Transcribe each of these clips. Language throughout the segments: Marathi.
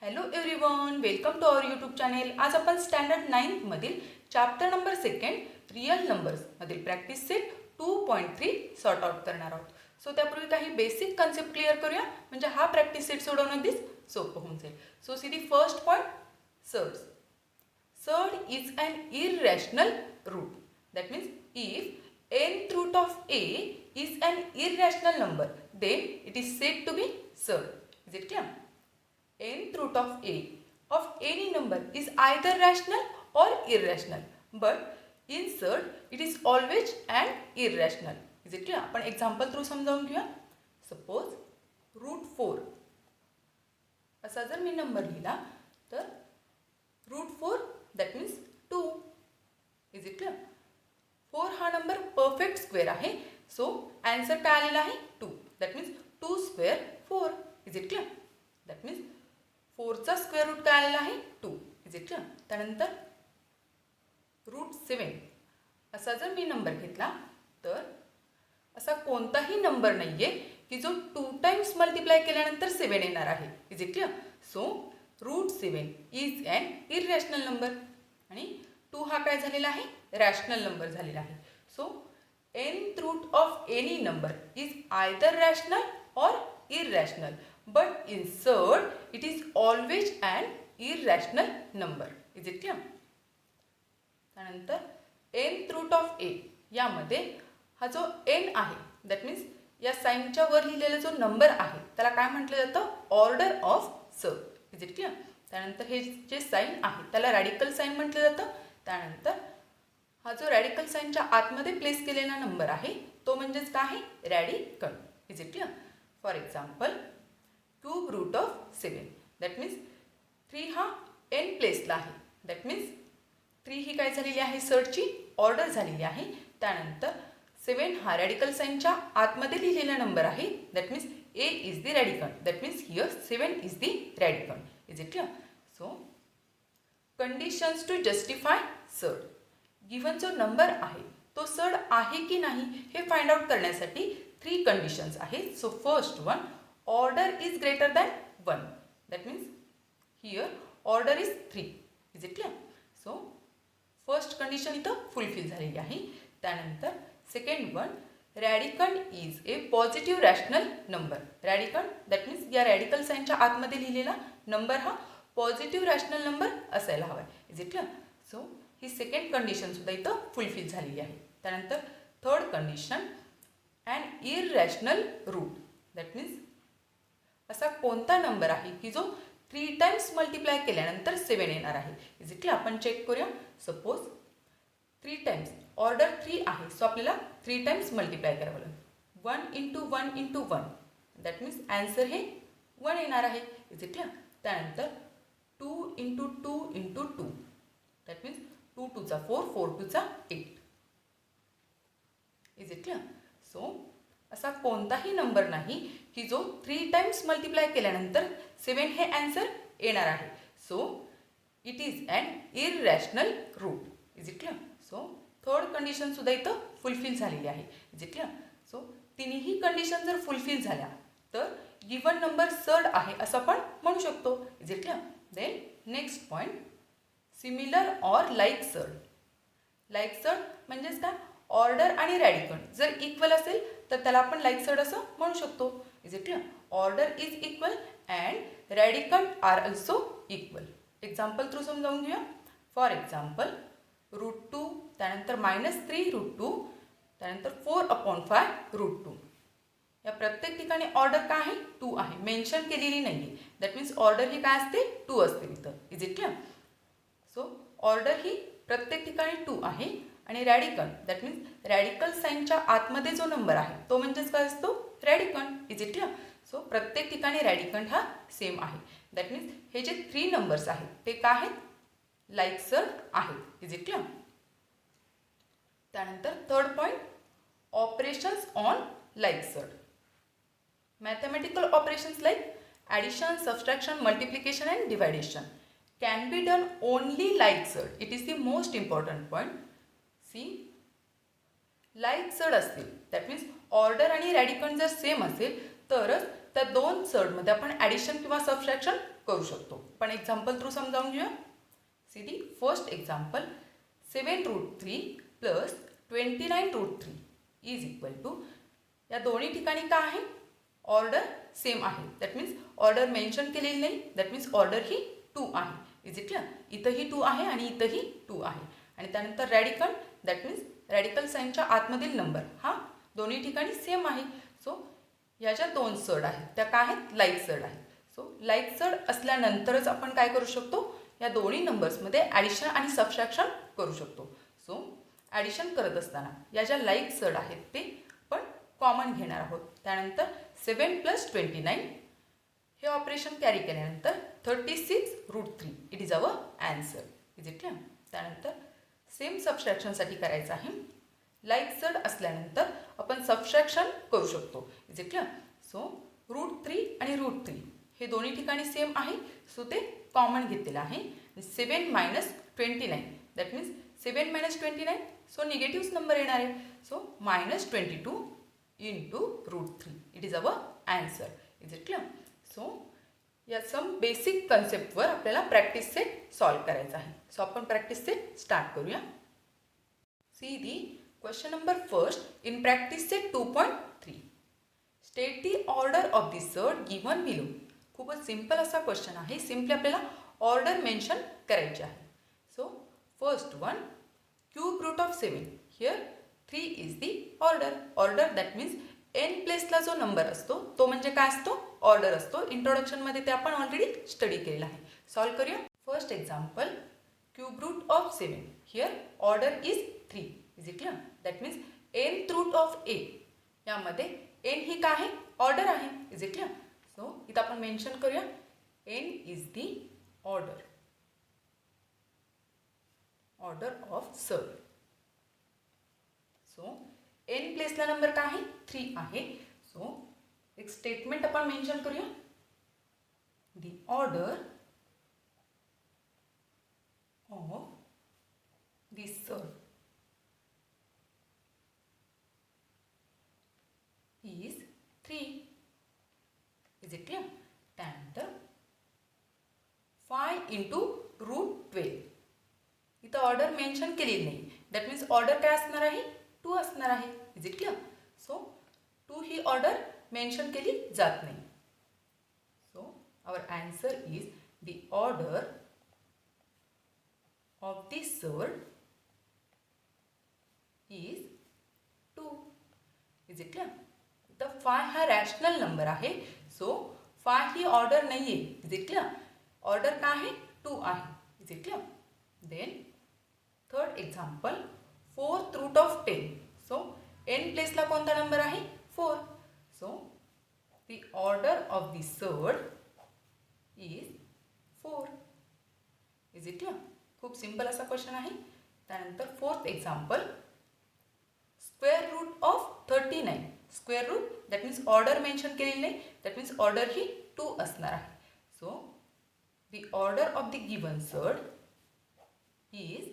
Hello everyone, welcome to our YouTube channel. आज आपण स्टँडर्ड 9 मधील चॅप्टर नंबर 2 रियल नंबर्स मधील प्रॅक्टिस सेट 2.3 सॉर्ट आउट करणार आहोत. सो त्यापूर्वी काही बेसिक कन्सेप्ट क्लिअर करूया, म्हणजे हा प्रॅक्टिस सेट सोडवणं अगदीच सोपं होऊन जाईल. So see the first point, surds. Surd is an irrational root. That means if nth root of a is an irrational number, then it is said to be surd. Is it clear? Nth root of a of any number is either rational or irrational, but in surd it is always an irrational. Is it clear? आपण एक्झाम्पल थ्रू समजावून घेऊया. सपोज √4 असा जर मी नंबर लिहिला तर √4 that means 2. Is it clear? 4 हा नंबर परफेक्ट स्क्वेअर आहे. सो आन्सर काय आलेला आहे 2. That means 2 square 4. Is it clear? That means 4चा स्क्वेअर रूट काय आलेला आहे 2. Is it clear? त्यानंतर √7 असा जर मी नंबर घेतला तर असा कोणताही नंबर नाही आहे की जो 2 टाइम्स मल्टिप्लाय केल्यानंतर 7 येणार आहे. Is it clear? So √7 is an irrational number आणि 2 हा काय झालेला आहे रॅशनल नंबर झालेला आहे. So nth root of any number is either rational or irrational, but in surd it is always an irrational number. Is it clear? त्यानंतर nth रूट ऑफ ए यामध्ये हा जो n आहे दॅट मीन्स या साईनच्या वर लिहिलेला जो नंबर आहे त्याला काय म्हटलं जातं order of surd. Is it clear? त्यानंतर हे जे साईन आहे त्याला रॅडिकल साईन म्हटलं जातं. त्यानंतर हा जो रॅडिकल साईनच्या आतमध्ये प्लेस केलेला नंबर आहे तो म्हणजेच काय आहे radical. Is it clear? For example cube root of 7 that means 3 हा n प्लेसला आहे. दॅट मीन्स 3 ही काय झालेली आहे सर्डची ऑर्डर झालेली आहे. त्यानंतर 7 हा रॅडिकल साईनच्या आतमध्ये लिहिलेला नंबर आहे. That means a is the radical. That means here 7 is the radical. Is it clear? So conditions to justify surd. Given जो नंबर आहे तो सर्ड आहे की नाही हे फाइंड आउट करण्यासाठी 3 कंडिशन्स आहेत. So first one, order is greater than 1. That means here order is 3. Is it clear? So first condition इथं फुलफिल झालेली आहे. त्यानंतर second one, radical is a positive rational number. Radical that means या रॅडिकल साईनच्या आतमध्ये लिहिलेला नंबर हा पॉझिटिव्ह रॅशनल नंबर असायला हवा. Is it clear? So he second condition सुद्धा इथं फुलफिल झालेली आहे. त्यानंतर third condition, and इररॅशनल route. That means असा कोणता नंबर आहे की जो 3 टाइम्स मल्टिप्लाय केल्यानंतर 7 येणार आहे. Is it clear? आपण चेक करूया. सपोज 3 टाइम्स ऑर्डर 3 आहे. सो आपल्याला 3 टाइम्स मल्टिप्लाय करावं लागेल. 1 into 1 into 1 that means answer हे 1 येणार आहे. Is it clear? त्यानंतर 2 इंटू 2 इंटू 2 दॅट मीन्स 2 2 चा 4, 4 2 चा 8. Is it clear? सो असा कोणताही नंबर नाही की जो 3 टाइम्स मल्टिप्लाय केल्यानंतर 7 हे ॲन्सर येणार आहे. So it is an irrational root. Is it clear? So third condition सुद्धा इथं फुलफिल झालेली आहे. Is it clear? सो तिन्ही कंडिशन जर फुलफिल झाल्या तर गिवन नंबर सर्ड आहे असं आपण म्हणू शकतो. Is it clear? Then next point, similar or like surd. Like surd म्हणजेच काय, ऑर्डर आणि रॅडिकल जर इक्वल असेल तर त्याला आपण लाईक सर्ड असं म्हणू शकतो. Is it clear? Order is equal and radical are also equal. Example through समजावून घेऊया. फॉर एक्झाम्पल √2 त्यानंतर -3√2 त्यानंतर 4/5 √2. या प्रत्येक ठिकाणी ऑर्डर काय आहे 2 आहे, मेन्शन केलेली नाही आहे. दॅट मीन्स ऑर्डर ही काय असते 2 असते इथं. Is it clear? So order ही प्रत्येक ठिकाणी 2 आहे आणि रॅडिकल दॅट मीन्स रॅडिकल साईनच्या आतमध्ये जो नंबर आहे तो म्हणजेच काय असतो radical. Is it clear? So प्रत्येक ठिकाणी रॅडिकल हा सेम आहे. दॅट मीन्स हे जे 3 नंबर्स आहेत ते काय आहेत लाईक सर्ड आहेत. Is it clear? त्यानंतर third point, operations on like surd. Mathematical operations like addition, subtraction, multiplication and division can be done only like surd. It is the most important point. See, like surd असतील दॅट मीन्स ऑर्डर आणि रॅडिकल जर सेम असेल तरच त्या दोन सडमध्ये आपण ॲडिशन किंवा सबट्रॅक्शन करू शकतो. पण एक्झाम्पल थ्रू समजावून घेऊया. See the first example 7√3 plus 29√3 is equal to, या दोन्ही ठिकाणी काय आहे, ऑर्डर सेम आहे. दॅट मीन्स ऑर्डर मेन्शन केलेली नाही. दॅट मीन्स ऑर्डर ही 2 आहे. Is it clear? इथंही 2 आहे आणि इथंही 2 आहे. आणि त्यानंतर रॅडिकल, दॅट मीन्स रॅडिकल साईनच्या आतमधील नंबर हा दोन्ही ठिकाणी सेम आहे. सो या ज्या दोन सड आहेत त्या काय आहेत, लाईक सड आहेत. सो लाईक सड असल्यानंतरच आपण काय करू शकतो, या दोन्ही नंबर्समध्ये ॲडिशन आणि सबट्रॅक्शन करू शकतो. सो ॲडिशन करत असताना या ज्या लाईक सड आहेत ते आपण कॉमन घेणार आहोत. त्यानंतर 7 + 29 हे ऑपरेशन कॅरी केल्यानंतर 36√3 it is our answer. Is it clear? त्यानंतर सेम सबट्रॅक्शनसाठी करायचं आहे. लाईक सड असल्यानंतर आपण सबट्रॅक्शन करू शकतो. Is it clear? सो √3 आणि √3 हे दोन्ही ठिकाणी सेम आहे. सो ते कॉमन घेतलेलं आहे. 7 - 29 that means 7 - 29 so negative number येणार आहे. So -22 × √3 it is our answer. Is it clear? So या सम बेसिक कन्सेप्टवर आपल्याला प्रॅक्टिस सेट सॉल्व करायचा आहे. सो आपण प्रॅक्टिस सेट स्टार्ट करूया. See the question number first in practice set 2.3. State the order of the surd given below. खूपच सिम्पल असा क्वेश्चन आहे. सिम्पली आपल्याला ऑर्डर मेन्शन करायची आहे. So first one, cube root of 7. Here 3 is the order. Order that means n प्लेसला जो नंबर असतो तो म्हणजे काय असतो, ऑर्डर असतो. इंट्रोडक्शनमध्ये ते आपण ऑलरेडी स्टडी केलेलं आहे. सॉल्व करूया. First example, cube root of 7. Here order is 3. Is it clear? That means nth root of a. यामध्ये n ही काय आहे, ऑर्डर आहे. Is it clear? सो इथं आपण मेन्शन करूया n is the order of surd. So n प्लेसला नंबर काय आहे, 3 आहे. सो एक स्टेटमेंट आपण मेन्शन करूया. दी ऑर्डर ऑफ दी सड is 3. Is it clear? त्यानंतर 5 × √12. इथं ऑर्डर मेन्शन केलेली नाही. दॅट मीन्स ऑर्डर काय असणार आहे, 2 असणार आहे. Is it clear? सो 2 ही ऑर्डर मेन्शन केली जात नाही. So our answer is the order of the surd is 2. Is it clear? तर 5 हा रॅशनल नंबर आहे. सो 5 ही ऑर्डर नाही आहे. Is it clear? ऑर्डर काय आहे, 2 आहे. Is it clear? Then third example, 4th root of 10. So n प्लेसला कोणता नंबर आहे, 4. So the order of the surd is 4. Is it clear? खूप सिम्पल असा क्वेश्चन आहे. त्यानंतर fourth example, square root of 39. Square root that means order mention केलेली नाही. दॅट मीन्स ऑर्डर ही 2 असणार आहे. So the order of the given surd is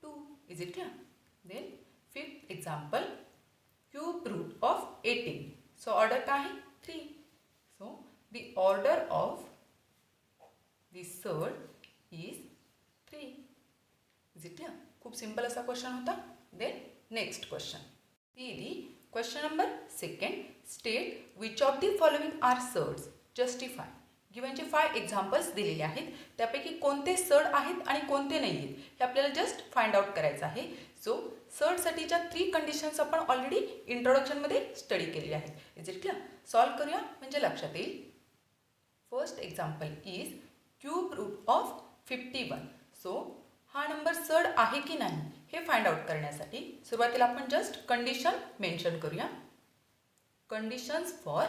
2. Is it clear? Then fifth example, cube root of 18. So order काय आहे, 3. So the order of the surd is 3. Is it clear? खूप सिम्पल असा क्वेश्चन होता. Then next question. Question number second, state which of the following are surds. Justify. गिवनचे 5 एक्झाम्पल्स दिलेले आहेत. त्यापैकी कोणते सड आहेत आणि कोणते नाही आहेत हे आपल्याला जस्ट फाइंड आउट करायचं आहे. सो सडसाठीच्या 3 कंडिशन्स आपण ऑलरेडी इंट्रोडक्शनमध्ये स्टडी केलेली आहेत. Is it clear? सॉल्व करूया म्हणजे लक्षात येईल. First example is cube root of 51. So हा नंबर सड आहे की नाही हे फाइंड आउट करण्यासाठी सुरुवातीला आपण जस्ट कंडिशन मेन्शन करूया. Conditions for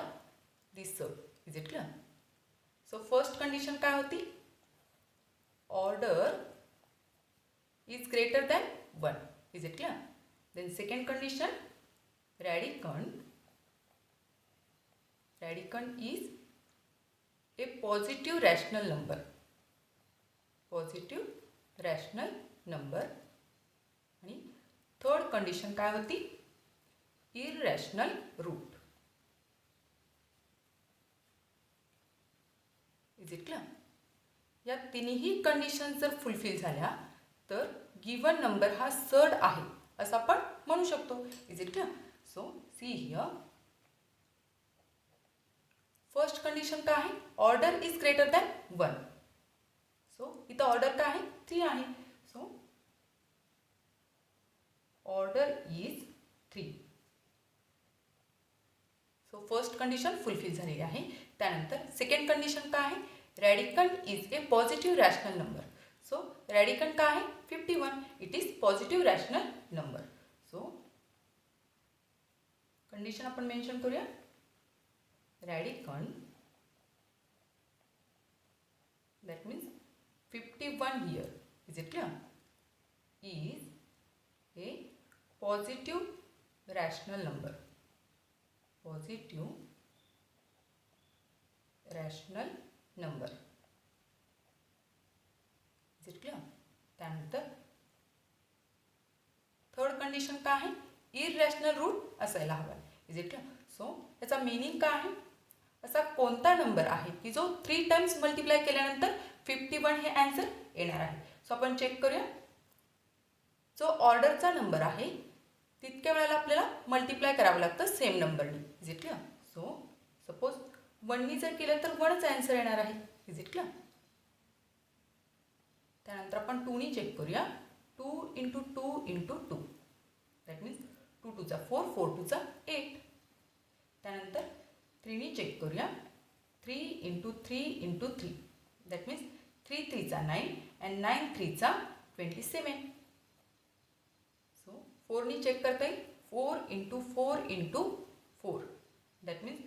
this surd. Is it clear? So first condition काय होती, order is greater than 1. Is it clear? Then second condition, radicand is a positive rational number. Positive rational number. आणि थर्ड कंडिशन काय होती, irrational root. Is it clear? या तिन्ही कंडिशन जर फुलफिल झाल्या तर गिवन नंबर हा सर्ड आहे असं आपण म्हणू शकतो. Is it clear? So see here, first condition काय आहे? Order is greater than 1. So इथं ऑर्डर काय आहे? 3 आहे. So order is 3. So first condition fulfil झालेली आहे. त्यानंतर सेकंड कंडिशन काय आहे? Radicand is a positive rational number. So radicand काय आहे? 51. It is positive rational number. So condition आपण मेन्शन करूया. Radicand, that means 51 here, is it clear? Is a positive rational number. Positive rational number. Is it clear? त्यानंतर थर्ड कंडिशन काय आहे? इररॅशनल रूट असायला हवा. Is it clear? सो याचा मीनिंग काय आहे? असा कोणता नंबर आहे की जो 3 टाइम्स मल्टिप्लाय केल्यानंतर 51 हे आन्सर येणार आहे. सो आपण चेक करूया. जो ऑर्डरचा नंबर आहे तितक्या वेळेला आपल्याला मल्टिप्लाय करावं लागतं सेम नंबरनी. Is it clear? So suppose 1नी जर केलं तर 1च आन्सर येणार आहे. Is it clear? त्यानंतर आपण 2नी चेक करूया. 2 × 2 × 2, दॅट मीन्स 2 × 2 = 4, 4 × 2 = 8. त्यानंतर 3नी चेक करूया. 3 × 3 × 3, that means 3 × 3 = 9 and 9 × 3 = 27. So 4नी check करता येईल. 4 × 4 × 4, दॅट मीन्स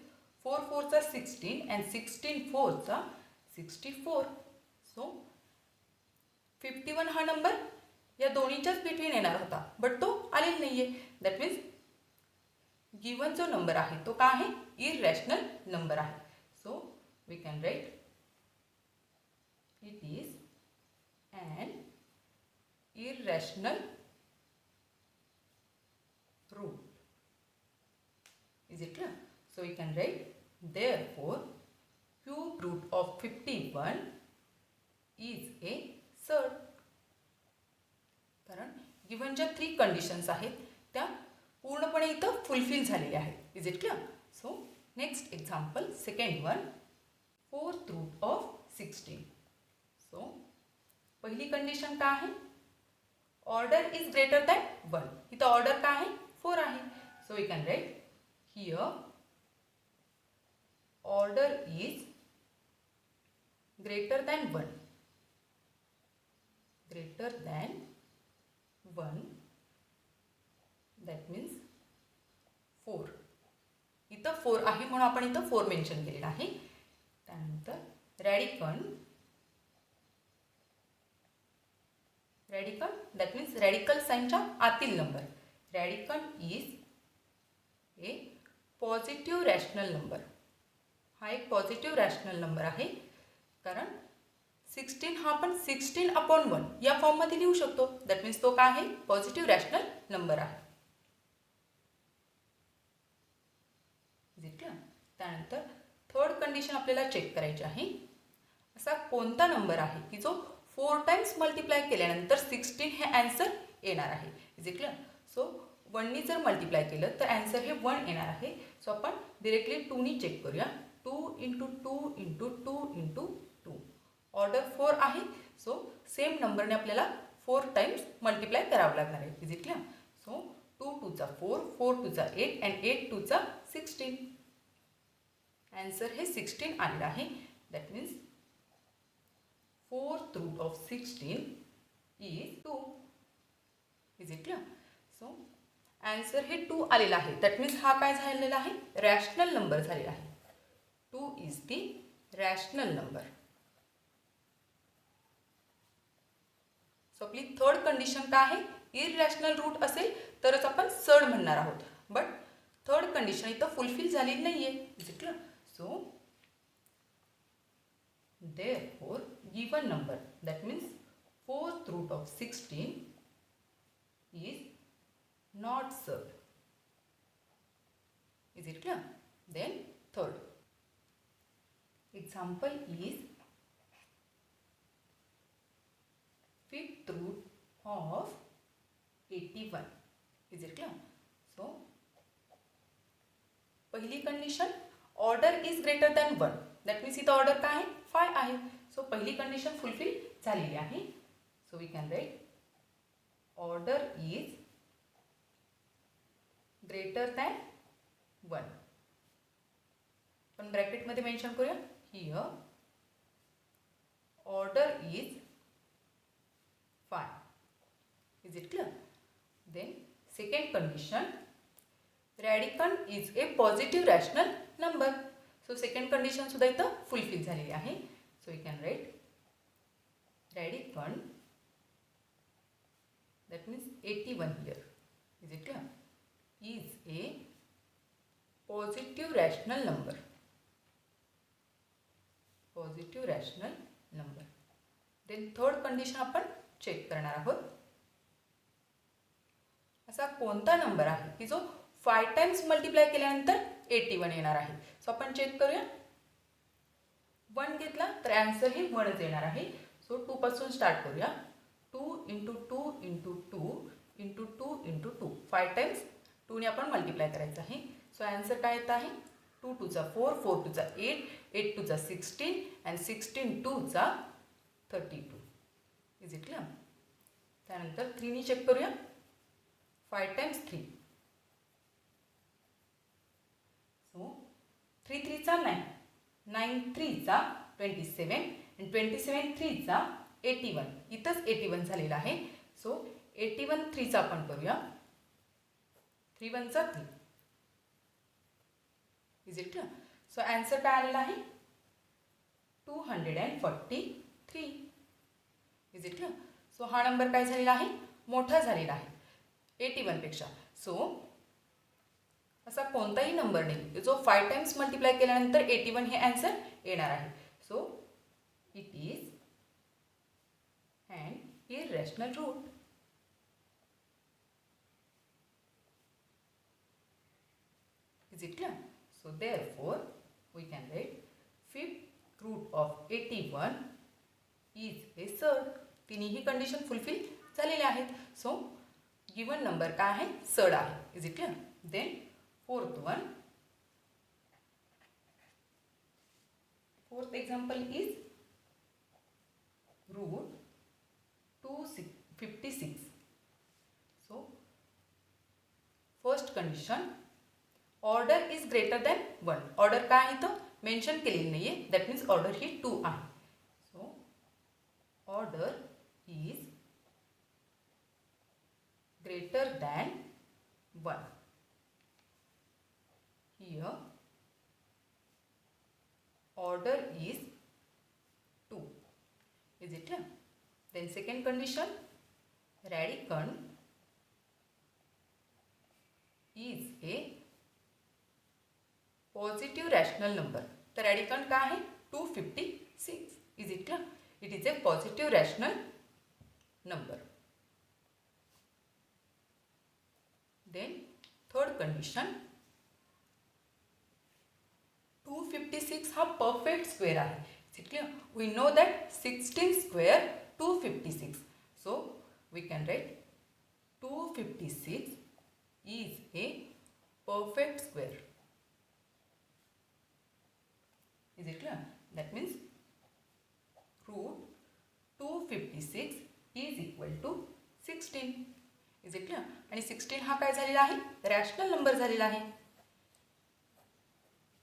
4 × 4 = 16 and 16 × 4 = 64. सो 51 हा नंबर या दोन्हीच्याच बिटवीन येणार होता बट तो आलेला नाही आहे. दॅट मीन्स गिवन जो नंबर आहे तो काय आहे? इररॅशनल नंबर आहे. So we can write it is an irrational root. Is it clear? So we can write, therefore cube root of 51 is a surd. कारण गिवन ज्या 3 कंडिशन्स आहेत त्या पूर्णपणे इथं फुलफिल झालेल्या आहेत. Is it clear? So next example, second one, 4th root of 16. So पहिली कंडिशन काय आहे? Order is greater than 1. इथं ऑर्डर काय आहे? 4 आहे. So we can write here order is greater than 1. Greater than 1, that means 4. इथं 4 आहे म्हणून आपण इथं 4 मेन्शन केलेलं आहे. त्यानंतर रॅडिकंट दॅट मीन्स रॅडिकल साइनच्या आतील number. Radicand is a positive rational number. हा एक पॉझिटिव्ह रॅशनल नंबर आहे कारण 16 हा आपण 16/1 या फॉर्ममध्ये लिहू शकतो. दॅट मीन्स तो काय आहे? पॉझिटिव्ह रॅशनल नंबर आहे. त्यानंतर थर्ड कंडिशन आपल्याला चेक करायची आहे. असा कोणता नंबर आहे की जो 4 टाइम्स मल्टिप्लाय केल्यानंतर 16 हे आन्सर येणार आहे. Is it clear? सो 1नी जर मल्टिप्लाय केलं तर आन्सर हे 1 येणार आहे. सो आपण डिरेक्टली 2नी चेक करूया. 2 × 2 × 2 × 2. ऑर्डर 4 आहे. सो सेम नंबरने आपल्याला 4 टाइम्स मल्टिप्लाय करावं लागणार आहे. Is it clear? So 2 × 2 = 4, 4 × 2 = 8 and 8 × 2 = 16. Answer हे 16 आलेलं आहे. That means 4th root of 16 is 2. Is it clear? So answer हे 2 आलेला आहे. दॅट मीन्स हा काय झालेला आहे? रॅशनल नंबर झालेला आहे. 2 is the rational number. So आपली थर्ड कंडिशन काय आहे? इररॅशनल रूट असेल तरच आपण सर्ड म्हणणार आहोत. बट थर्ड कंडिशन इथं फुलफिल झालेली नाही आहे. Is it clear? So therefore given number, that means 4th root of 16 is not surd. Is it clear? Then third example is fifth root of 81. Is it clear? So पहिली condition order is greater than 1. That means इथं ऑर्डर काय आहे 5 आहे. सो पहिली कंडिशन फुलफिल झालेली आहे. So we can write order is greater than 1. पण ब्रॅकेटमध्ये मेन्शन करूया here order is 5. Is it clear? Then second condition radicand is a positive rational number. So second condition सुद्धा इथं फुलफिल झालेली आहे. So we can write radicand that means 81 here. Is it clear? Is a positive rational number. Positive rational number. Then third condition आपण चेक करणार आहोत. असा कोणता नंबर आहे की जो 5 टाइम्स मल्टिप्लाय केल्यानंतर 81 येणार आहे. सो आपण चेक करूया. 1 घेतला तर आन्सर ही 1च येणार आहे. सो 2 पासून स्टार्ट करूया. 2 into 2 into 2 into 2 into 2 5 times 2 ने आपण मल्टिप्लाय करायचं आहे. सो आन्सर काय येत आहे 2 2 जा 4 4 2 जा 8 8 2 जा 16 अँड 16 2 जा 32. Is it clear? त्यानंतर 3 ने चेक करूया. 5 टाइम्स 3. सो 3 3 चा 9 9 3 चा 27 आणि 27 3 चा 81. इथंच 81 झालेलं आहे. सो 81 3 चा आपण करूया. 3 1 चा 3. Is it clear? So answer काय आलेला आहे 243. Is it clear? सो हा नंबर काय झालेला आहे मोठा झालेला आहे 81 पेक्षा. सो असा कोणताही नंबर नाही जो 5 टाइम्स मल्टिप्लाय केल्यानंतर 81 हे आन्सर येणार आहे. So it is an irrational root. Is it clear? So therefore we can write fifth root of 81 is a surd. तिन्ही कंडिशन फुलफिल झालेले आहेत. सो गिवन नंबर काय आहे सर्ड आहे. Is it clear? Then fourth example is root 256. So first condition order is greater than 1. Order काय आहे तर मेन्शन केलेली नाही आहे. दॅट मीन्स ऑर्डर ही 2 आहे. So order is greater than 1. Here order is 2. Is it clear? Then second condition radicand is a positive rational number. The radicand का है 256. Is it clear? It is a positive rational number. Then third condition 256 हा परफेक्ट स्क्वेअर आहे. Is it clear? We know that 16 square 256. So we can write 256 is a perfect square. Is it clear? That means root 256 is equal to 16. Is it clear? आणि 16 हा काय झालेला आहे रॅशनल नंबर झालेला आहे.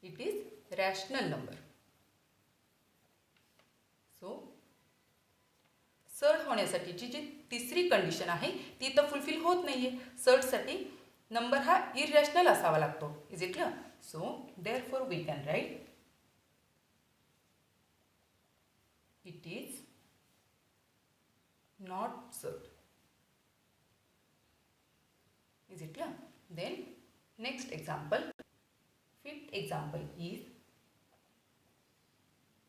It is rational number. So surd होण्यासाठीची जी तिसरी कंडिशन आहे ती तर फुलफिल होत नाहीये. सर्डसाठी नंबर हा इररॅशनल असावा लागतो. Is it clear? So therefore we can write it is not surd. Is it clear? Then next example fifth example is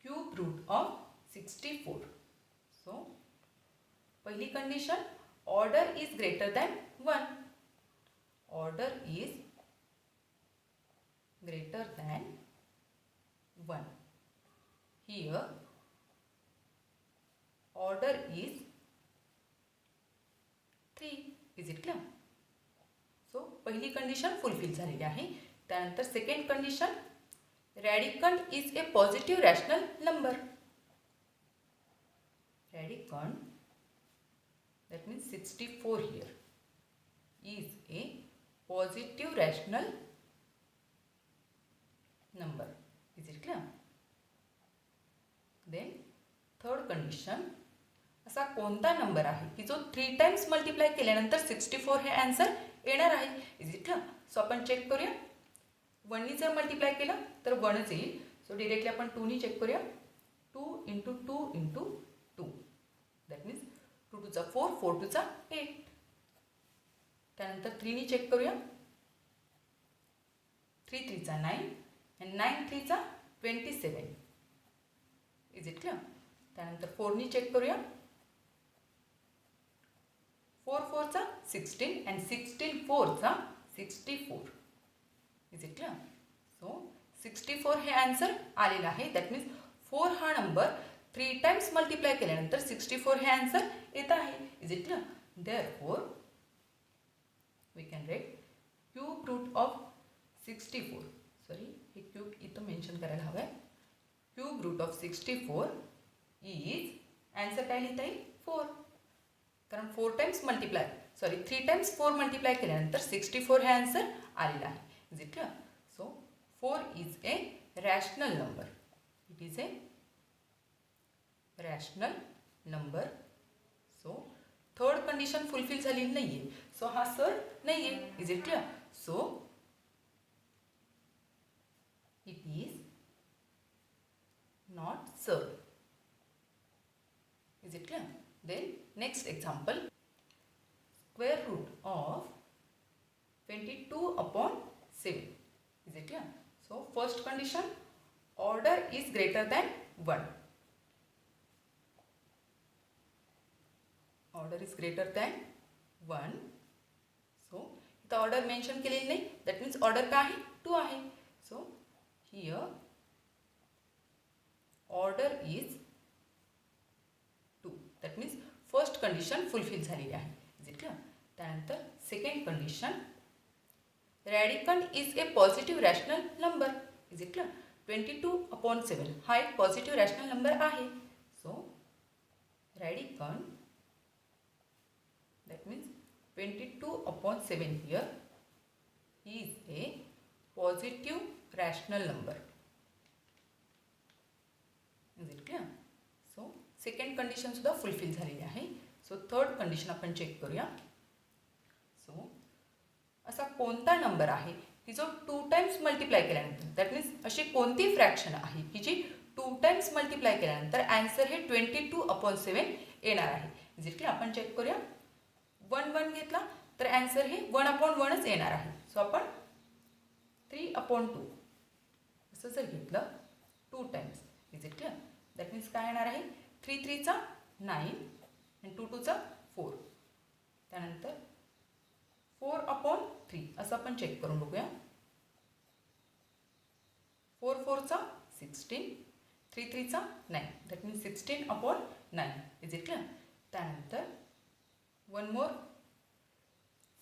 cube root of 64. So पहली condition order is greater than 1. Order is greater than 1. Here order is पहिली कंडिशन फुलफिल झालेली आहे. त्यानंतर second condition, radicand is a positive rational number. Radicand, that means 64 here, is a positive rational number. Is it clear? Then third condition, असा कोणता नंबर आहे की जो 3 टाइम्स मल्टिप्लाय केल्यानंतर 64 हे आन्सर येणार आहे. Is it clear? सो आपण चेक करूया. 1 नी जर मल्टिप्लाय केलं तर 1च येईल. सो डिरेक्टली आपण 2 नी चेक करूया. 2 × 2 × 2, दॅट मीन्स 2 2 चा 4, 4 2 चा 8. त्यानंतर 3 नी चेक करूया. 3 3 चा 9 आणि 9 3 चा 27. Is it clear? त्यानंतर 4 नी चेक करूया. 4 4 चा 16 आणि 16 4 चा 64. Is it clear? सो 64 हे आन्सर आलेलं आहे. दॅट मीन्स 4 हा नंबर 3 टाइम्स मल्टिप्लाय केल्यानंतर 64 हे आन्सर येत आहे. Is it clear? Therefore we can write cube root of 64. Sorry, हे क्यूब इथं मेन्शन करायला हवं आहे. Cube root of 64 is, answer काय लिहिता येईल? 4. कारण 4 times multiply, sorry 3 times 4 multiply केल्यानंतर 64 हे आन्सर आलेलं आहे. Is it clear? So 4 is a rational number. It is a rational number. So third condition fulfil झालेली नाही आहे. सो हा सर नाही आहे. Is it clear? So it is not sir. Is it clear? Then next example, square root of 22/7. Is it clear? So first condition, order is greater than 1. Order is greater than 1. So the order mention केलेली नाही. That means order काय आहे? 2 आहे. So here order is 2. That means first condition fulfil झालेली आहे. Is it clear? त्यानंतर second condition, radicand is a positive rational number. Is it clear? 22/7 हा एक पॉझिटिव्ह रॅशनल नंबर आहे. So radicand, that means 22/7 here is a positive rational number. Is it clear? So second condition सुद्धा फुलफिल झालेली आहे. सो थर्ड कंडिशन आपण चेक करूया. सो असा कोणता नंबर आहे की जो 2 टाइम्स मल्टिप्लाय केल्यानंतर, दॅट मीन्स अशी कोणती फ्रॅक्शन आहे की जी 2 टाइम्स मल्टिप्लाय केल्यानंतर आन्सर हे 22/7 येणार आहे. Is it clear? आपण चेक करूया. 1 1 घेतला तर आन्सर हे 1/1च येणार आहे. सो आपण 3/2 असं जर घेतलं 2 times. Is it clear? That means काय येणार आहे? 3 3 चा 9 आणि 2 2 चा 4. त्यानंतर 4/3 असं आपण चेक करून बघूया. 4 4 चा 16, 3 3 चा 9. That means 16/9. Is it clear? त्यानंतर one more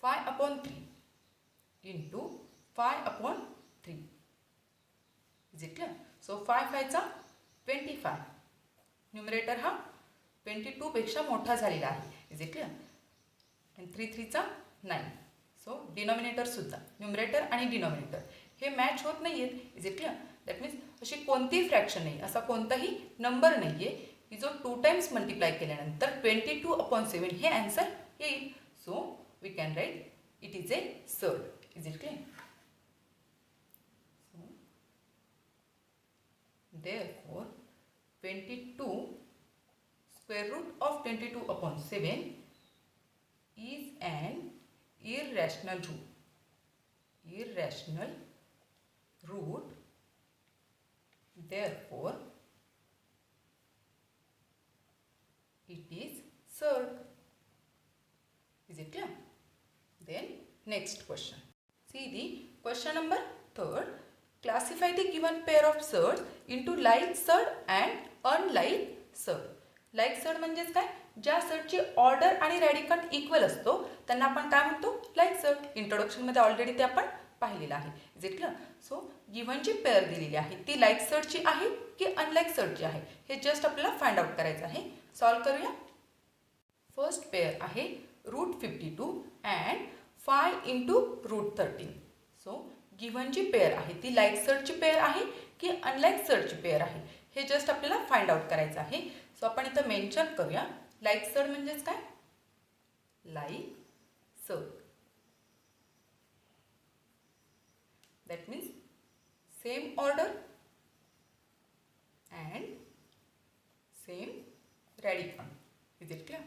5/3 into 5/3. Is it clear? So 5 5 चा 25. न्यूमरेटर हा 22 पेक्षा मोठा झालेला आहे. Is it clear? आणि 3 3 चा 9. सो डिनॉमिनेटर सुद्धा, न्यूमरेटर आणि डिनॉमिनेटर हे मॅच होत नाही आहेत. Is it clear? That means अशी कोणतीही फ्रॅक्शन नाही, असा कोणताही नंबर नाही आहे की जो 2 टाइम्स मल्टिप्लाय केल्यानंतर 22/7 हे आन्सर येईल. So we can write it is a surd. Is it clear? So therefore 22 square root of 22/7 is an irrational root. Irrational root. Therefore it is surd. Is it clear? Then next question. See the question number 3rd. Classify the given pair of surds into like surd and unlike surd. Like surd म्हणजेच काय, ज्या सर्डची ऑर्डर आणि रॅडिकंट इक्वल असतो त्यांना आपण काय म्हणतो, लाईक सर्ड. इंट्रोडक्शनमध्ये ऑलरेडी ते आपण पाहिलेलं आहे. Is it clear? So given जी पेअर दिलेली आहे ती लाईक सर्डची आहे की अनलाईक सर्डची आहे हे जस्ट आपल्याला फाइंड आउट करायचं आहे. सॉल्व करूया. फर्स्ट पेअर आहे √52 अँड 5 इंटू √13. सो गिव्हन जी पेअर आहे ती लाईक सर्डची पेअर आहे की अनलाईक सर्डची पेअर आहे हे जस्ट आपल्याला फाइंड आउट करायचं आहे. सो आपण इथं मेन्शन करूया लाईक सर्ड म्हणजेच काय, like surd. That means same order and same radicand. Is it clear?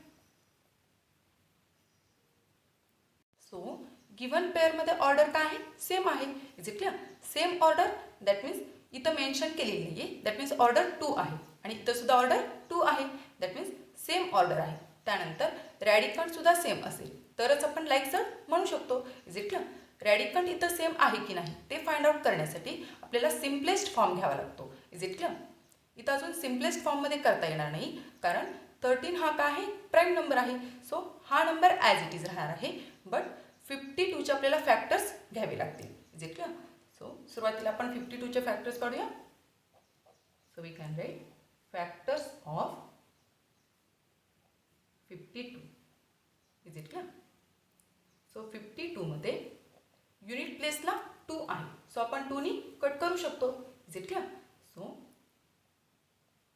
So given पेअरमध्ये ऑर्डर काय आहे, सेम आहे. Is it clear? Same order that means इथं मेन्शन केलेली नाही आहे, दॅट मीन्स ऑर्डर 2 आहे आणि इथं सुद्धा ऑर्डर 2 आहे. दॅट मीन्स सेम ऑर्डर आहे. त्यानंतर रॅडिकंट सुद्धा सेम असेल तरच आपण लाईक सर्ड म्हणू शकतो. Is it clear? रॅडिकंट इथं सेम आहे की नाही ते फाइंड आउट करण्यासाठी आपल्याला सिम्पलेस्ट फॉर्म घ्यावा लागतो. Is it clear? इथं अजून सिम्पलेस्ट फॉर्ममध्ये करता येणार नाही कारण 13 हा काय आहे, प्राईम नंबर आहे. सो हा नंबर ॲज इट इज राहणार आहे. बट 52चे आपल्याला फॅक्टर्स घ्यावे लागतील. Is it clear? सो सुरुवातीला आपण 52चे फॅक्टर्स काढूया. So we can write factors of 52. Is it clear? So 52मध्ये युनिट प्लेसला 2 आहे. सो आपण 2 नी कट करू शकतो. Is it clear? सो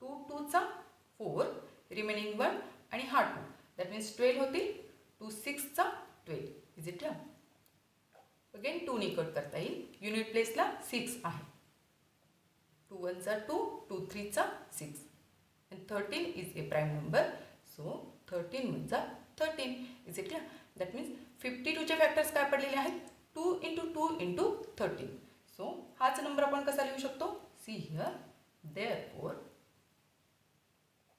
2 2चा 4, रिमेनिंग 1 आणि हा 2 दॅट मीन्स 12 होतील. 2 6चा 12. Is it clear? अगेन 2 नी कट करता येईल. युनिट प्लेसला 6 आहे. 2 1चा 2, 2 3चा 6 and 13 is a prime number. So 13 1चा 13. Is it clear? That means 52चे फॅक्टर्स काय पडलेले आहेत, 2 इंटू 2 इंटू 13. सो हाच नंबर आपण कसा लिहू शकतो, सी हिअर देअरफॉर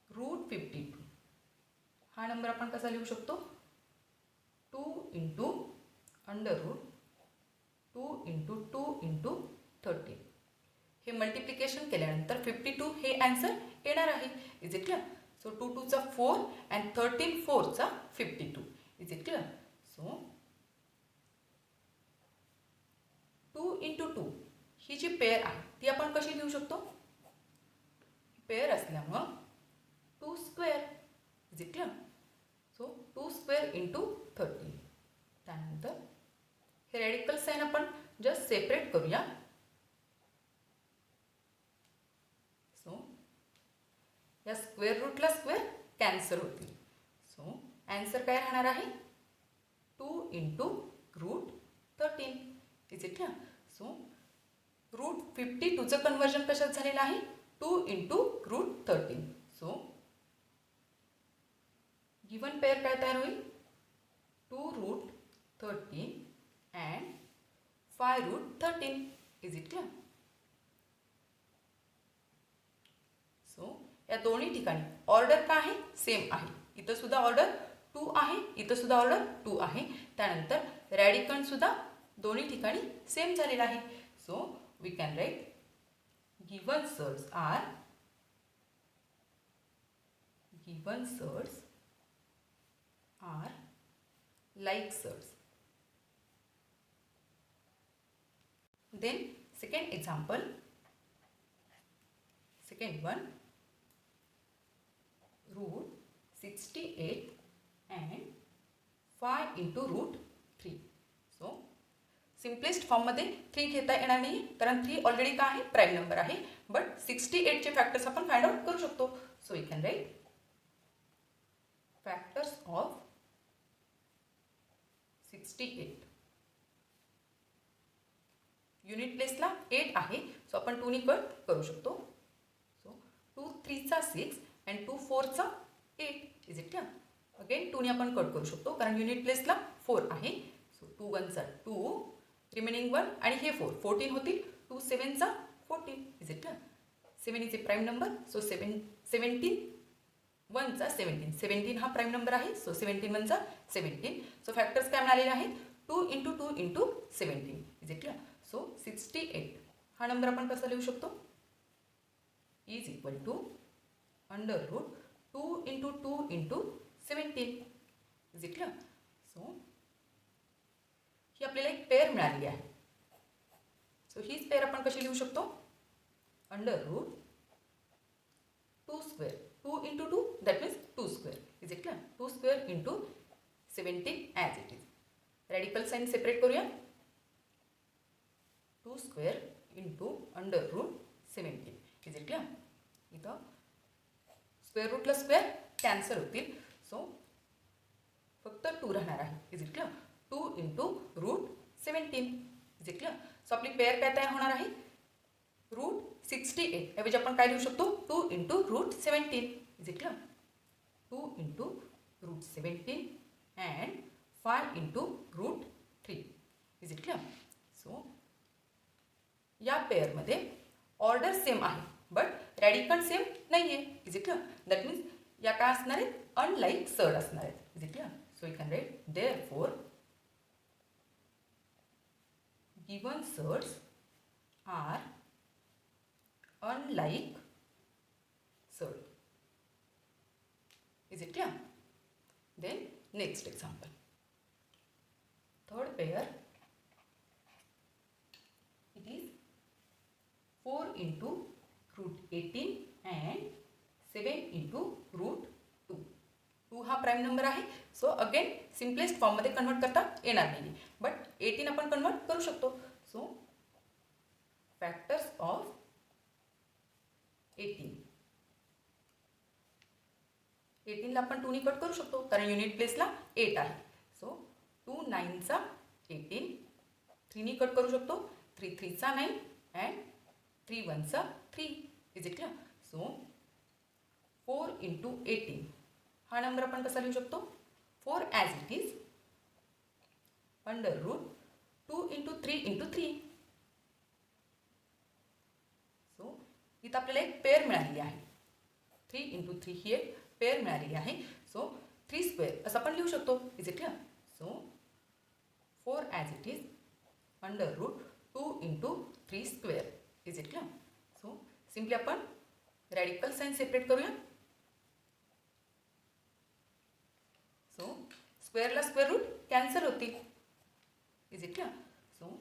√52 हा नंबर आपण कसा लिहू शकतो, 2 इंटू √2 इंटू 2 इंटू 13. हे मल्टिप्लिकेशन केल्यानंतर 52 हे आन्सर येणार आहे. Is it clear? सो 2 2चा 4 अँड 13 4चा 52. Is it clear? So 2 into 2 ही जी पेअर आहे ती आपण कशी लिहू शकतो, पेअर असल्यामुळं 2 square. Is it clear? So 2 square into 13. त्यानंतर हे रॅडिकल साइन आपण जस्ट सेपरेट करूया. सो या स्क्वेअर रूटला स्क्वेअर कॅन्सल होतील. सो आन्सर काय राहणार आहे, 2 into √13. Is it clear? So √52चं conversion कशात झालेलं आहे, 2 इंटू √13. सो गिवन पेअर काय तयार होईल, 2√13 and 5√13. Is it clear? So या दोन्ही ठिकाणी ऑर्डर काय आहे, सेम आहे. इथं सुद्धा ऑर्डर 2 आहे, इथं सुद्धा ऑर्डर 2 आहे. त्यानंतर रॅडिकंट सुद्धा दोन्ही ठिकाणी सेम झालेला आहे. So we can write given surds are like surds. Then second example, second one, √68 and 5 into √3. So simplest फॉर्ममध्ये 3 घेता येणार नाही कारण 3 ऑलरेडी काय आहे, प्राईम नंबर आहे. बट 68चे फॅक्टर्स आपण फाइंड आउट करू शकतो. So we can write factors of 68. Unit प्लेसला 8 आहे. सो आपण 2 नी कट करू शकतो. सो 2 3चा 6 अँड 2 4चा 8. Is it clear? अगेन 2 नी आपण कट करू शकतो कारण युनिट प्लेसला 4 आहे. सो 2 1चा 2, रिमेनिंग 1 आणि हे 4 14 होतील. 2 7चा 14. Is it clear? 7 is a prime number. So 17 1चा 17. 17 हा प्राईम नंबर आहे. सो 17 1चा 17. सो फॅक्टर्स काय मिळालेले आहेत, 2 into 2 into 17. Is it clear? So 68 हा नंबर आपण कसा लिहू शकतो, is equal to 2 into 2 into 17. Is it clear? So ही आपल्याला एक पेअर मिळालेली आहे. सो हीच पेअर आपण कशी लिहू शकतो? Under root 2 square. 2 into 2 that means 2 square. Is it clear? 2 square into 17 as it is. Radical sign separate करूया. 2 square into under root 17. Is it clear? इथं स्क्वेअर रूटला स्क्वेअर कॅन्सल होतील. सो फक्त 2 राहणार आहे. Is it clear? 2 into root 17. Is it clear? So आपली पेअर काय तयार होणार आहे? रूट 68 ऐवजी आपण काय लिहू शकतो? 2 into root 17. Is it clear? 2 into root 17 and 5 into root 3. Is it clear? So या पेअरमध्ये ऑर्डर सेम आहे बट रॅडिकल सेम नाही आहे. Is it clear? That means या काय असणार आहेत? अनलाईक सर्ड असणार आहेत. Is it clear? So you can write therefore given surds are unlike surd. Is it clear? Then next example. Third pair. It is 4 into root 18 and 7 into root 2. 2 हा प्राइम नंबर आहे. सो अगेन सिम्पलेस्ट फॉर्ममध्ये कन्वर्ट करता येणार नाही बट 18 आपण कन्वर्ट करू शकतो. सो फॅक्टर्स ऑफ 18 ला आपण 2 नी कट करू शकतो कारण युनिट प्लेसला 8 आहे. सो 2 9चा 18, 3 नी कट करू शकतो. 3 3चा 9 अँड 3 1चा 3. Is it clear? So 4 into 18 हा नंबर आपण कसा लिहू शकतो? 4 as it is under root 2 into 3 into 3. So इथं आपल्याला एक पेअर मिळालेली आहे. 3 into 3 ही एक पेअर मिळालेली आहे. सो 3 स्क्वेअर असं आपण लिहू शकतो. Is it clear? So 4 as it is under root 2 into 3 square. Is it clear? So simply आपण रॅडिकल साइन सेपरेट करूया. सो स्क्वेअरला स्क्वेअर रूट कॅन्सल होतील. Is it clear? So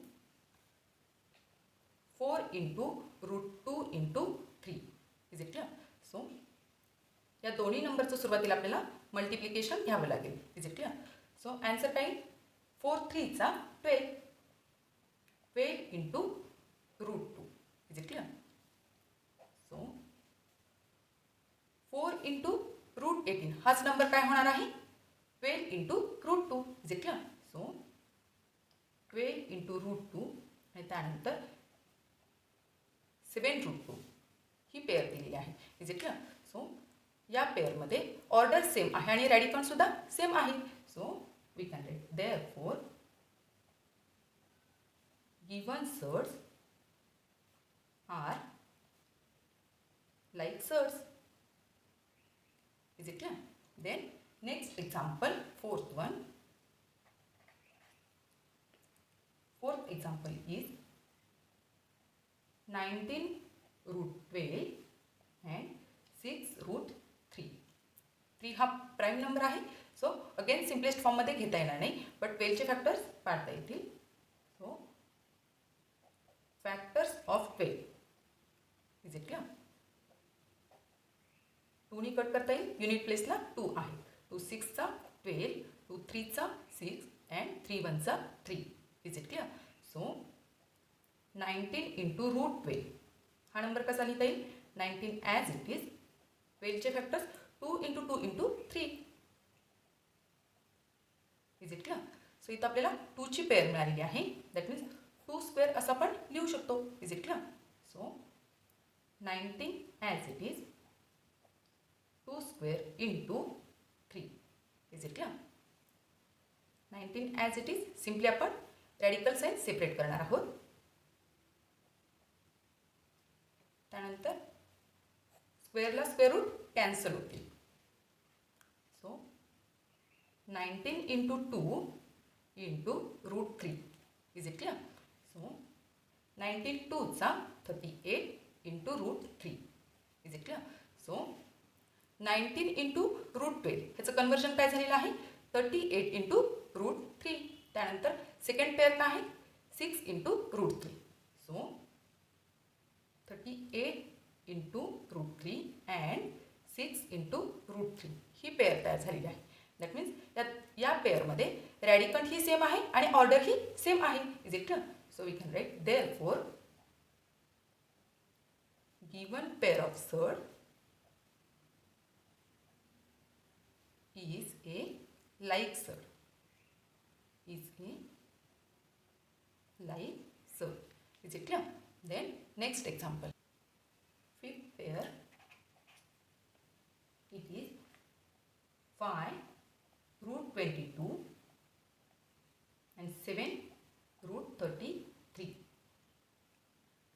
4 into root 2 into 3. Is it clear? So या दोन्ही नंबरचं सुरुवातीला आपल्याला मल्टिप्लिकेशन घ्यावं लागेल. Is it clear? So answer काय? 4 3चा 12. 12 into root 2. Is it clear? So 4 into root 18 हाच नंबर काय होणार आहे? 12 into root 2. Is it clear? So 12 into root 2 आणि त्यानंतर 7 रूट 2 ही पेअर दिलेली आहे. Is it clear? सो या पेअरमध्ये ऑर्डर सेम आहे आणि रॅडिकल सुद्धा सेम आहे. So we can write therefore given surds are like surds. Is it clear? Then next example, fourth one. Fourth example is 19 root 12 and 6 root 3. 3 हा प्राइम नंबर आहे. सो अगेन सिम्पलेस्ट फॉर्ममध्ये घेता येणार नाही बट 12चे फॅक्टर्स पाडता येतील. So factors of 12. Is it clear? 2 नी कट करता येईल. युनिट प्लेसला 2 आहे. 2 6चा 12, 2 3चा 6 अँड 3 1चा 3. Is it clear? So 19 into root 12 हा नंबर कसा लिहिता येईल? 19 ॲज इट इज 12चे factors 2 into 2 into 3. Is it clear? So इथं आपल्याला 2ची पेअर मिळालेली आहे. दॅट मीन्स 2 स्क्वेअर असं आपण लिहू शकतो. Is it clear? So 19 as it is 2 square into 3. Is it clear? 19 as it is simply आपण रॅडिकल साइन सेपरेट करणार आहोत. त्यानंतर स्क्वेअरला स्क्वेअर रूट कॅन्सल होतील. So 19 into 2 into root 3. Is it clear? So 19 2चा 38 into root 3. Is it clear? So 19 into root 12 ह्याचं कन्वर्जन काय झालेलं आहे 38 इंटू रूट 3. त्यानंतर सेकंड पेअर काय आहे 6 into root 3. So 38 into root 3 and 6 into root 3 ही पेअर तयार झालेली आहे. दॅट मीन्स या पेअरमध्ये रॅडिकंट ही सेम आहे आणि ऑर्डर ही सेम आहे. Is it clear? So we can write therefore given pair of surd is a like surd. Is a like surd. Is it clear? Then next example. Fifth pair. It is 5 root 22 and 7 root 33.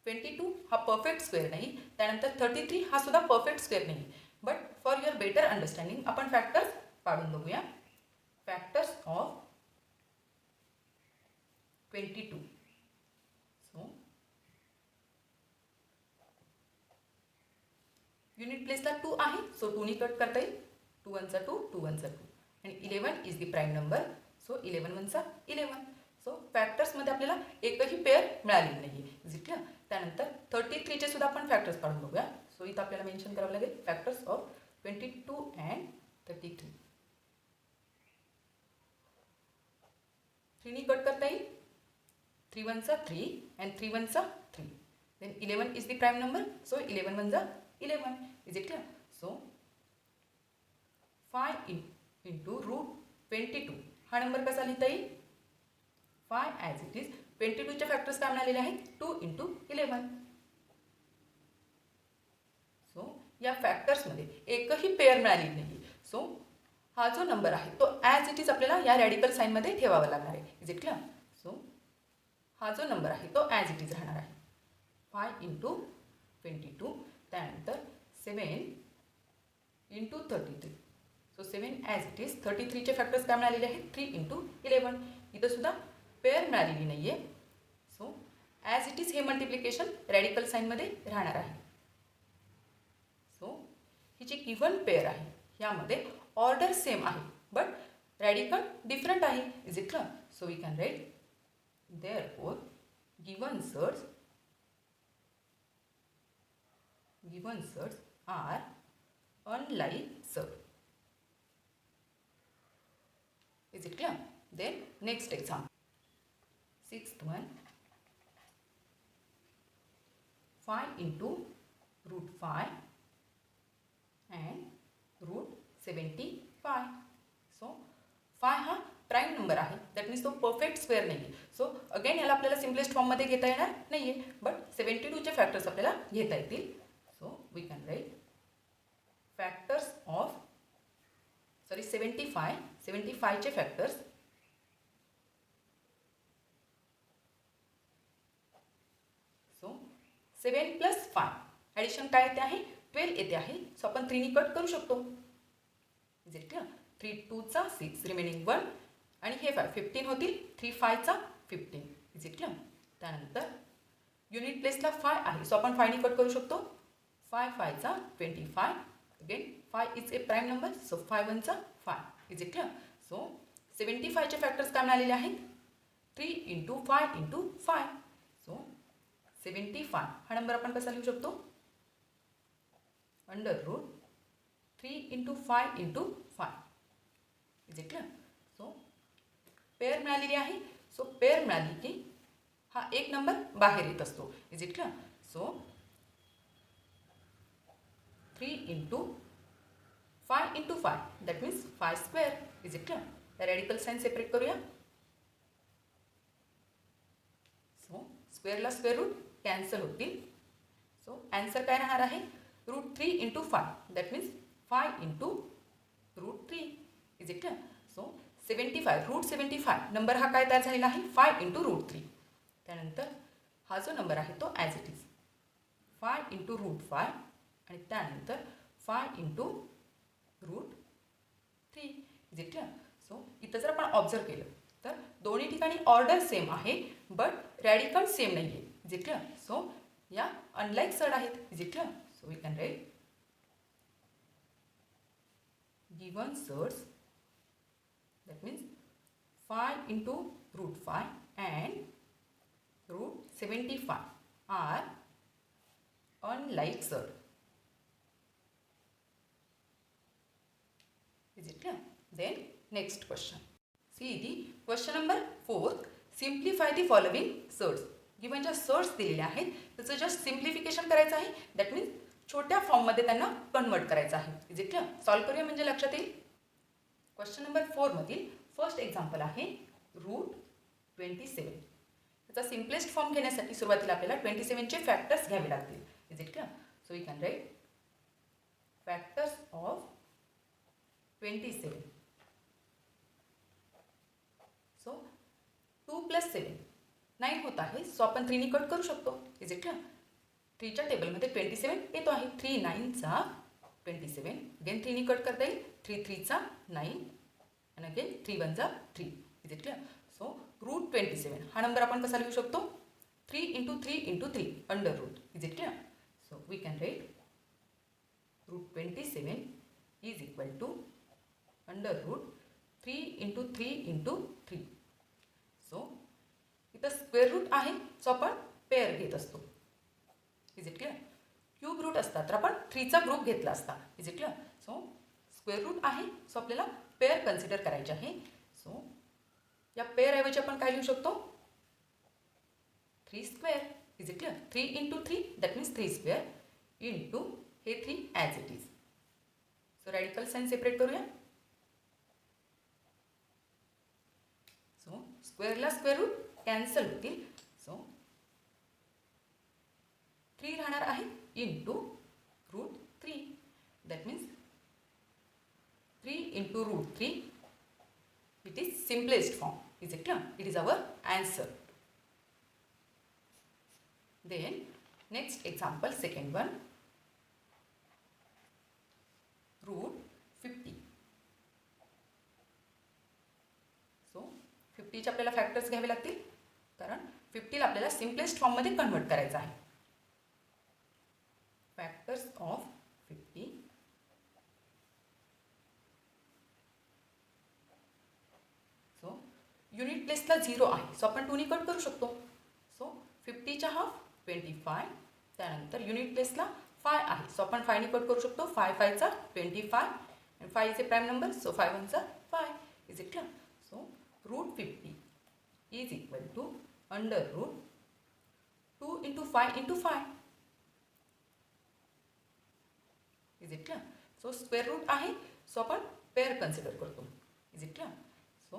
22 हा परफेक्ट स्क्वेअर नाही, त्यानंतर 33 हा सुद्धा परफेक्ट स्क्वेअर नाही. But for your better understanding आपण फॅक्टर्स काढून बघूया. Factors of 22. सो युनिट प्लेसला 2 आहे, सो 2 नी कट करता येईल. 2 1 चा 2, 2 1 चा 2 आणि 11 is the prime number. So 11 1 चा 11. सो फॅक्टर्समध्ये आपल्याला एकही पेअर मिळालेली नाही. Is it clear? त्यानंतर 33चे सुद्धा आपण फॅक्टर्स काढून बघूया. सो इथं आपल्याला मेन्शन करावं लागेल फॅक्टर्स ऑफ 22 अँड 33. 3 नी कट करता येईल. 3 1 चा 3 अँड 3 1 चा 3. Then 11 is the prime number. So 11 1 चा 11. Is it clear? So 5 into root 22 हा नंबर कसा लिहिता येईल 5 ॲज इट इज. 22चे फॅक्टर्स काय मिळालेले आहेत 2 इंटू 11. सो या फॅक्टर्समध्ये एकही पेअर मिळाली नाही. सो हा जो नंबर आहे तो ॲज इट इज आपल्याला या रॅडिकल साईनमध्ये ठेवावा लागणार आहे. Is it clear? सो हा जो नंबर आहे तो ॲज इट इज राहणार आहे 5 इंटू 22. त्यानंतर 7 into 33. So 7 as it is. 33चे फॅक्टर्स काय मिळालेले आहेत 3 इंटू 11. इथं सुद्धा पेअर मिळालेली नाही आहे. सो ॲज इट इज हे मल्टिप्लिकेशन रॅडिकल साईनमध्ये राहणार आहे. सो ही जी गिवन पेअर आहे यामध्ये ऑर्डर सेम आहे बट रॅडिकल डिफरंट आहे. Is it clear? So we can write therefore given surds are unlike surd. Is it clear? Then next example. 6th one. 5 into root 5 and root 75. So 5 हा प्राईम नंबर आहे. दॅट मीन्स तो परफेक्ट स्क्वेअर नाही आहे. सो अगेन याला आपल्याला सिम्पलेस्ट फॉर्ममध्ये घेता येणार नाही आहे. बट 72चे फॅक्टर्स आपल्याला घेता येतील. So we can write factors of 75चे फॅक्टर्स. सो 7 प्लस 5 ॲडिशन काय येते आहे 12 येते आहे. सो आपण 3 नी कट करू शकतो. Is it clear? 3 2 चा 6 रिमेनिंग 1 आणि हे 5 15 होतील. 3 5 चा 15. Is it clear? त्यानंतर युनिट प्लेसला 5 आहे. सो आपण 5 नी कट करू शकतो. 5 5 चा 25. Again 5 is a prime number. So 5 1 चा 5. Is it clear? सो 75चे फॅक्टर्स काय मिळालेले आहेत 3 इंटू 5 इंटू 5. सो 75 हा नंबर आपण कसा लिहू शकतो under root 3 into 5 into 5. Is it clear? So pair मिळालेली आहे. सो पेअर मिळाली की हा एक नंबर बाहेर येत असतो. Is it clear? So 3 into 5 into 5 that means 5 square. Is it clear? त्या रॅडिकल साईन सेपरेट करूया. सो स्क्वेअरला स्क्वेअर रूट कॅन्सल होतील. सो ॲन्सर काय राहणार आहे root 3 into 5 that means 5 into root 3. Is it clear? So 75 root 75 number हा काय तयार झालेला आहे 5 इंटू रूट 3. त्यानंतर हा जो नंबर आहे तो as it is 5 into root 5 आणि त्यानंतर 5 into root 3. Is it clear? So इथं जर आपण ऑब्झर्व केलं तर दोन्ही ठिकाणी ऑर्डर सेम आहे बट रॅडिकल सेम नाही आहे. Is it clear? सो या अनलाईक सर्ड आहेत. Is it clear? So we can write given surds, that means 5 into root 5 and root 75 are unlike surd. Is it clear? Then next question. See the question number 4. Simplify the following surds. Given ज्या सर्ड्स दिलेल्या आहेत त्याचं जस्ट सिम्प्लिफिकेशन करायचं आहे. दॅट मीन्स छोट्या फॉर्ममध्ये त्यांना कन्वर्ट करायचं आहे. Is it clear? सॉल्व्ह करूया म्हणजे लक्षात येईल. क्वेश्चन नंबर 4 मधील फर्स्ट एक्झाम्पल आहे रूट 27. त्याचा सिम्पलेस्ट फॉर्म घेण्यासाठी सुरुवातीला आपल्याला 27चे फॅक्टर्स घ्यावे लागतील. Is it clear? So we can write factors of 27. सो 2 + 7 9 होत आहे. सो आपण 3 कट करू शकतो. Is it clear? 3च्या टेबलमध्ये 27 येतो आहे. 3 9चा 27. अगेन 3 कट करता येईल. 3 3चा 9 आणि अगेन 3 1चा 3. Is it clear? So route 27 हा नंबर आपण कसा लिहू शकतो? 3 × 3 × 3 under root. Is it clear? So we can write root 27 is equal to under root 3 × 3 × 3. So इथं स्क्वेअर रूट आहे. सो आपण पेअर घेत असतो. Is it clear? Cube root असतात तर आपण 3चा ग्रुप घेतला असता. Is it clear? So square root आहे. सो आपल्याला पेअर कन्सिडर करायचे आहे. सो या पेअरऐवजी आपण काय लिहू शकतो? 3 square. Is it clear? 3 × 3 that means 3 square into हे 3 as it is. So radical sign separate करूया. सो स्क्वेअरला स्क्वेअर रूट कॅन्सल होतील. सो 3 राहणार आहे into root 3. That means 3 × root 3. It is simplest form. Is it clear? It is our answer. Then next example second one. Root 50. So 50चे आपल्याला फॅक्टर्स घ्यावे लागतील कारण 50ला आपल्याला सिम्पलेस्ट फॉर्ममध्ये कन्वर्ट करायचं आहे. Factors of 50. सो युनिट प्लेसला 0 आहे. सो आपण 2 कट करू शकतो. सो 50च्या हाफ 25. त्यानंतर युनिट प्लेसला 5 आहे. सो आपण 5 कट करू शकतो. 5 5चा 25 आणि 5 is a prime number. So 5 1चा 5. Is it clear? So root 50 is equal to under root 2 × 5 × 5. Is it clear? So square root आहे. सो आपण पेअर कन्सिडर करतो. Is it clear? So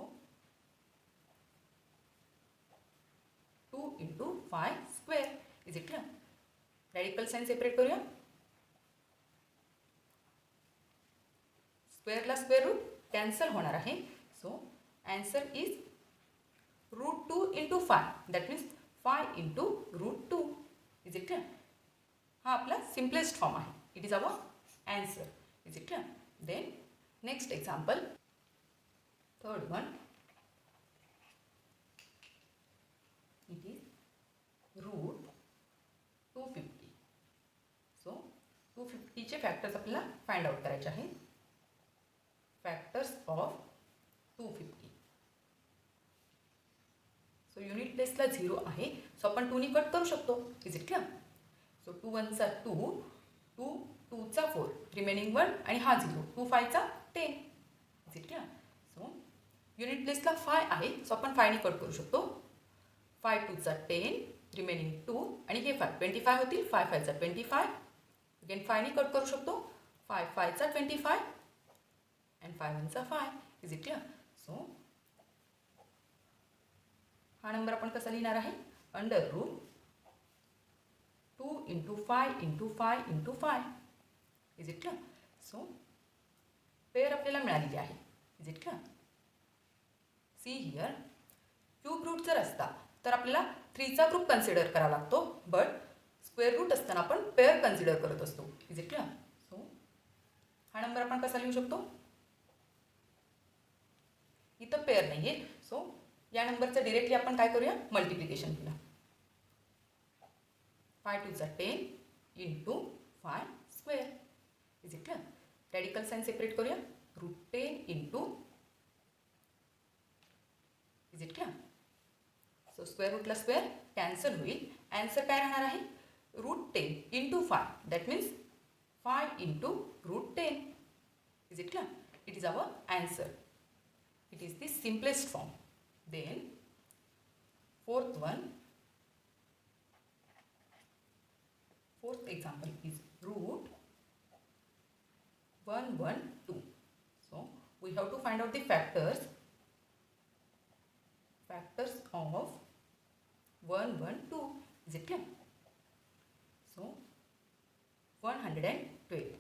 2 × 5 square. Is it clear? Radical sign separate करूया. स्क्वेअरला स्क्वेअर रूट कॅन्सल होणार आहे. So answer is root 2 × 5 that means 5 × root 2. Is it clear? हा आपला सिम्पलेस्ट फॉर्म आहे. It is our answer. Is it clear? Then next example third one. It is root 250. So 250चे फॅक्टर्स आपल्याला फाइंड आउट करायचे आहे. Factors of 250. सो युनिट प्लेसला 0 आहे. सो आपण 2 कट करू शकतो. Is it clear? सो 2 1चा 2 2 2चा 4 रिमेनिंग 1 आणि हा 0 2 5चा 10. Is it clear? So unit प्लेसला 5 आहे. सो आपण 5 कट करू शकतो. 5 2चा 10 रिमेनिंग 2 आणि हे 5 25 होतील. 5 5चा 25 अगेन 5 कट करू शकतो. 5 5चा 25 and 5 1चा 5. Is it clear? सो हा नंबर आपण कसा लिहिणार आहे? Under root 2 × 5 × 5 × 5. Is it clear? So pair आपल्याला मिळालेली आहे. Is it clear? See here cube root जर असता तर आपल्याला 3चा ग्रुप कन्सिडर करावा लागतो. बट स्क्वेअर रूट असताना आपण पेअर कन्सिडर करत असतो. Is it clear? सो हा नंबर आपण कसा लिहू शकतो? इथं पेअर नाही आहे. सो या नंबरचं डिरेक्टली आपण काय करूया? मल्टिप्लिकेशन केला. 5 2चा 10 × 5 square. Is it clear? Radical sign separate करूया. √10 into, is it clear? So square रूटला स्क्वेअर कॅन्सल होईल. आन्सर काय राहणार आहे? √10 into 5. That means 5 into √10. Is it clear? It is our answer. It is the simplest form. Then fourth example is √112. So we have to find out the factors of 112. Is it clear? So 112.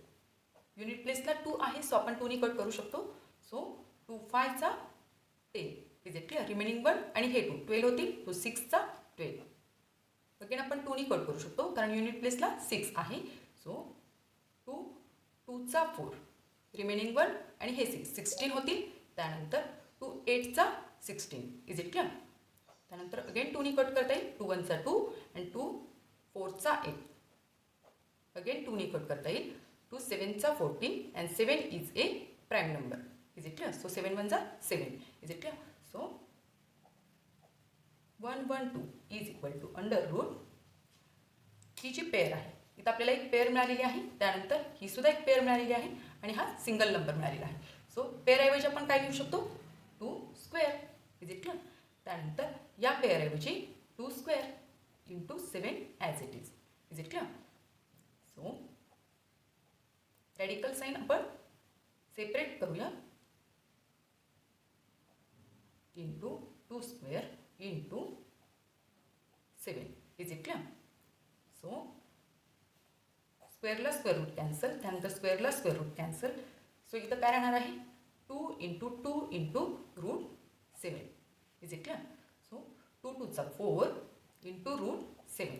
Unit प्लेसला 2 आहे, सो आपण 2 नी कट करू शकतो. सो 2 5 चा 10. Is it clear? रिमेनिंग 1 आणि हे 2 12 होतील. तो 6 चा 12. अगेन आपण 2 नी कट करू शकतो कारण युनिट प्लेसला 6 आहे. सो 2 चा 4. रिमेनिंग 1 आणि हे 6 16 होतील. त्यानंतर 2 8 चा 16. Is it clear? त्यानंतर अगेन 2 नी कट करता येईल. 2 1 चा 2 आणि 2 4 चा 8. अगेन 2 नी कट करता येईल. 2 7 चा 14 and 7 is a prime number. Is it clear? So 7 1 चा 7. Is it clear? So 112 is equal to under root ही जी पेअर आहे, इथं आपल्याला एक पेअर मिळालेली आहे. त्यानंतर ही सुद्धा एक पेअर मिळालेली आहे आणि हा सिंगल नंबर मिळालेला आहे. सो पेअरऐवजी आपण काय लिहू शकतो? 2 स्क्वेअर. Is it clear? त्यानंतर या पेअरऐवजी 2 square into 7 as it is. Is it clear? So radical sign आपण सेपरेट करूया. Into 2 square into 7. Is it clear? So स्क्वेअरला स्क्वेअर रूट कॅन्सल, त्यानंतर स्क्वेअरला स्क्वेअर रूट कॅन्सल. सो इथं काय राहणार आहे? 2 into 2 into √7. Is it clear? So 2 2 चा 4 into √7.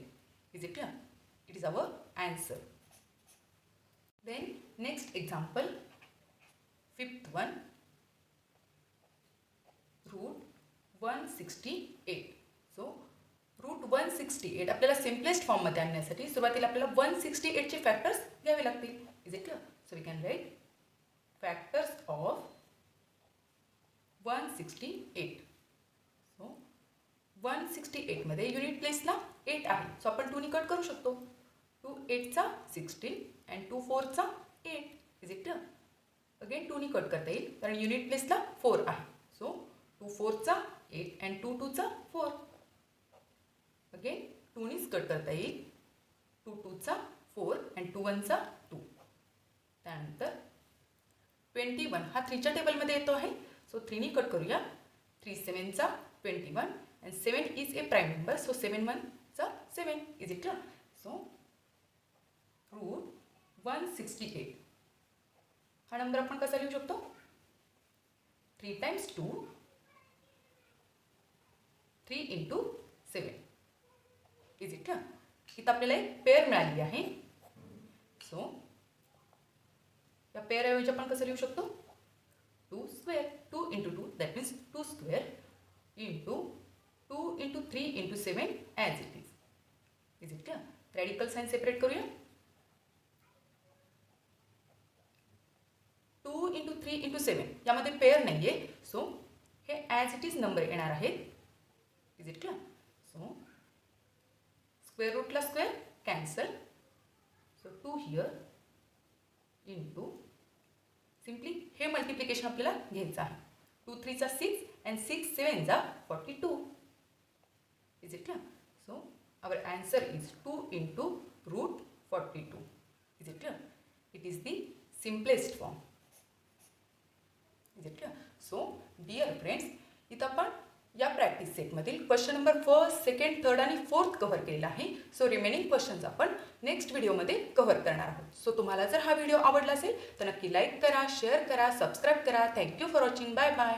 Is it clear? It is our answer. Then next example, fifth one, √168. So √168 आपल्याला सिम्पलेस्ट फॉर्ममध्ये आणण्यासाठी सुरुवातीला आपल्याला 168 चे फॅक्टर्स घ्यावे लागतील. Is it clear? So we can write factors of 168. सो 168 मध्ये युनिट प्लेसला 8 आहे, सो आपण 2 नी कट करू शकतो. 2 8 चा 16 and 2 4 चा 8. Is it clear? अगेन 2 नी कट करता येईल कारण युनिट प्लेसला 4 आहे. सो 2 4 चा 8 and 2 2 चा 4. अगेन 2 नीच कट करता येईल. 2 2 चा 4 and 2 1 चा 2. त्यानंतर 21 हा 3 च्या टेबलमध्ये येतो आहे. सो 3 नी कट करूया. 3 7 चा 21 and 7 is a prime number. So 7 1 चा 7. Is it clear? सो √168 हा नंबर आपण कसा लिहू शकतो? 3 times 2 3 into 7. Is it clear? इथं आपल्याला एक पेअर मिळाली आहे. सो या पेअरऐवजी आपण कसं लिहू शकतो? 2 square 2 into 2 that means 2 square into 2 into 3 into 7 as it is. Is it clear? Radical sign separate करूया. 2 into 3 into 7 यामध्ये पेअर नाही आहे, सो हे ॲज इट इज नंबर येणार आहेत. Is it clear? So square रूटला square cancel. So 2 here into simply हे मल्टिप्लिकेशन आपल्याला घ्यायचं आहे. 2 3 चा 6 and 6 7 चा 42. Is it clear? So our answer is 2 into √42. Is it clear? It is the simplest form. Is it clear? So dear friends, इथं आपण या प्रॅक्टिस सेटमधील क्वेश्चन नंबर 1, 2, 3 आणि 4 कव्हर केलेला आहे. सो रिमेनिंग क्वेश्चन्स आपण नेक्स्ट व्हिडिओमध्ये कव्हर करणार आहोत. सो तुम्हाला जर हा व्हिडिओ आवडला असेल तर नक्की लाईक करा, शेअर करा, सबस्क्राईब करा. Thank you for watching. Bye bye.